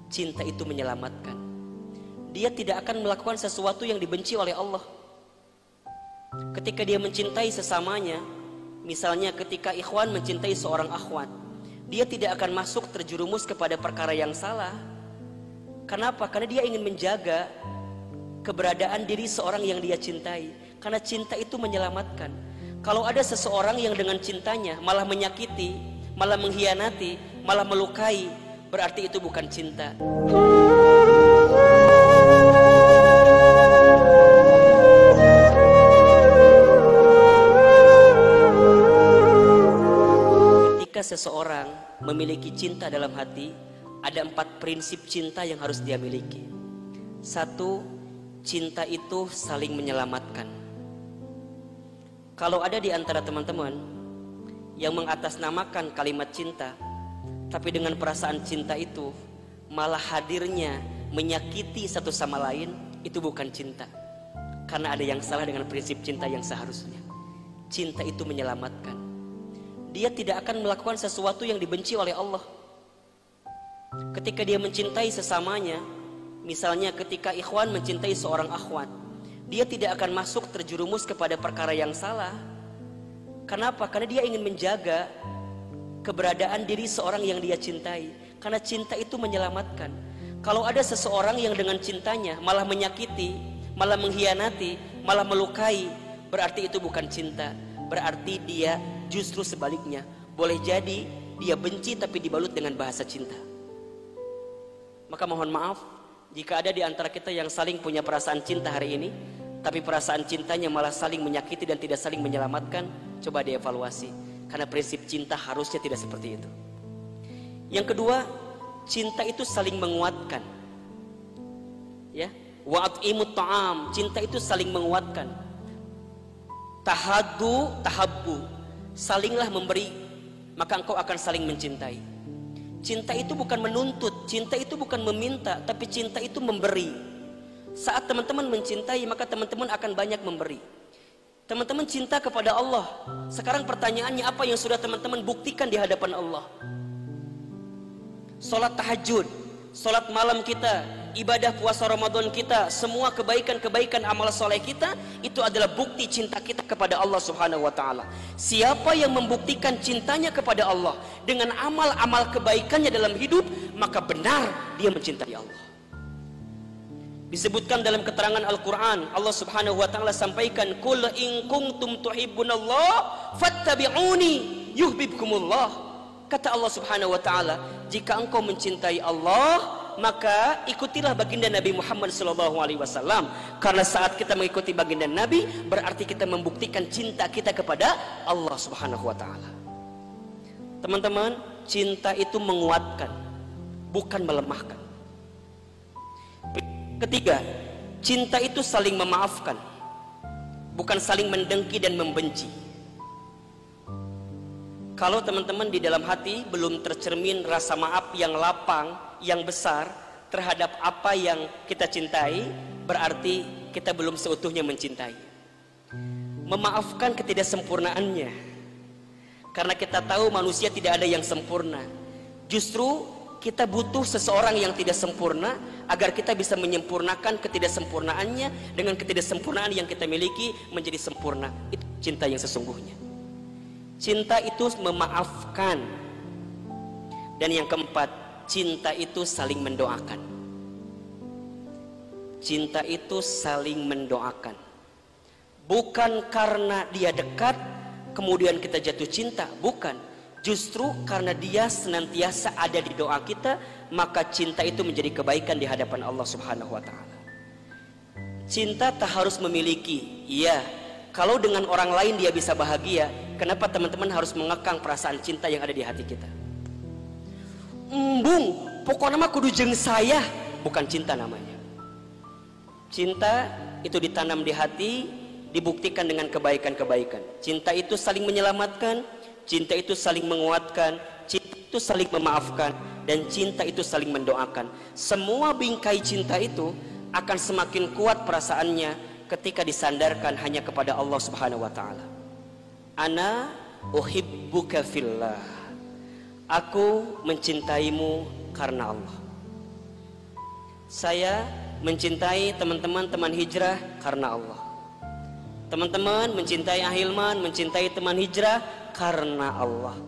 cinta itu menyelamatkan. Dia tidak akan melakukan sesuatu yang dibenci oleh Allah. Ketika dia mencintai sesamanya, misalnya ketika ikhwan mencintai seorang akhwat, dia tidak akan masuk terjerumus kepada perkara yang salah. Kenapa? Karena dia ingin menjaga keberadaan diri seorang yang dia cintai. Karena cinta itu menyelamatkan. Kalau ada seseorang yang dengan cintanya malah menyakiti, malah mengkhianati, malah melukai, berarti itu bukan cinta. Ketika seseorang memiliki cinta dalam hati, ada 4 prinsip cinta yang harus dia miliki. 1, cinta itu saling menyelamatkan. Kalau ada di antara teman-teman yang mengatasnamakan kalimat cinta, tapi dengan perasaan cinta itu malah hadirnya menyakiti satu sama lain, itu bukan cinta. Karena ada yang salah dengan prinsip cinta yang seharusnya. Cinta itu menyelamatkan. Dia tidak akan melakukan sesuatu yang dibenci oleh Allah. Ketika dia mencintai sesamanya, misalnya ketika ikhwan mencintai seorang akhwat, dia tidak akan masuk terjerumus kepada perkara yang salah. Kenapa? Karena dia ingin menjaga keberadaan diri seorang yang dia cintai. Karena cinta itu menyelamatkan. Kalau ada seseorang yang dengan cintanya malah menyakiti, malah mengkhianati, malah melukai, berarti itu bukan cinta. Berarti dia justru sebaliknya. Boleh jadi dia benci tapi dibalut dengan bahasa cinta. Maka mohon maaf jika ada di antara kita yang saling punya perasaan cinta hari ini, tapi perasaan cintanya malah saling menyakiti dan tidak saling menyelamatkan. Coba dievaluasi. Karena prinsip cinta harusnya tidak seperti itu. Yang kedua, cinta itu saling menguatkan. Ya, wa'at'imut ta'am, cinta itu saling menguatkan. Tahaddu tahabbu, salinglah memberi, maka engkau akan saling mencintai. Cinta itu bukan menuntut, cinta itu bukan meminta, tapi cinta itu memberi. Saat teman-teman mencintai, maka teman-teman akan banyak memberi. Teman-teman cinta kepada Allah. Sekarang pertanyaannya, apa yang sudah teman-teman buktikan di hadapan Allah? Salat tahajud, salat malam kita, ibadah puasa Ramadan kita, semua kebaikan-kebaikan amal soleh kita, itu adalah bukti cinta kita kepada Allah Subhanahu wa ta'ala. Siapa yang membuktikan cintanya kepada Allah dengan amal-amal kebaikannya dalam hidup, maka benar dia mencintai Allah. Disebutkan dalam keterangan Al-Quran, Allah Subhanahu wa ta'ala sampaikan, Qul in kuntum tuhibbunallah fattabi'uni yuhibbukumullah. Kata Allah Subhanahu wa ta'ala, jika engkau mencintai Allah, maka ikutilah baginda Nabi Muhammad SAW. Karena saat kita mengikuti baginda Nabi, berarti kita membuktikan cinta kita kepada Allah Subhanahu wa ta'ala. Teman-teman, cinta itu menguatkan, bukan melemahkan. Ketiga, cinta itu saling memaafkan, bukan saling mendengki dan membenci. Kalau teman-teman di dalam hati belum tercermin rasa maaf yang lapang, yang besar terhadap apa yang kita cintai, berarti kita belum seutuhnya mencintai. Memaafkan ketidaksempurnaannya, karena kita tahu manusia tidak ada yang sempurna. Justru kita butuh seseorang yang tidak sempurna agar kita bisa menyempurnakan ketidaksempurnaannya dengan ketidaksempurnaan yang kita miliki menjadi sempurna. Itu cinta yang sesungguhnya. Cinta itu memaafkan. Dan yang keempat, cinta itu saling mendoakan. Cinta itu saling mendoakan. Bukan karena dia dekat kemudian kita jatuh cinta, bukan. Justru karena dia senantiasa ada di doa kita, maka cinta itu menjadi kebaikan di hadapan Allah Subhanahu wa ta'ala. Cinta tak harus memiliki. Iya, kalau dengan orang lain dia bisa bahagia, kenapa teman-teman harus mengekang perasaan cinta yang ada di hati kita? Embung, pokoknya mah kudu jeung saya, bukan cinta namanya. Cinta itu ditanam di hati, dibuktikan dengan kebaikan-kebaikan. Cinta itu saling menyelamatkan, cinta itu saling menguatkan, cinta itu saling memaafkan, dan cinta itu saling mendoakan. Semua bingkai cinta itu akan semakin kuat perasaannya ketika disandarkan hanya kepada Allah Subhanahu wa ta'ala. Ana uhibbuka fillah. Aku mencintaimu karena Allah. Saya mencintai teman-teman teman hijrah karena Allah. Teman-teman mencintai Ahilman, mencintai teman hijrah karena Allah.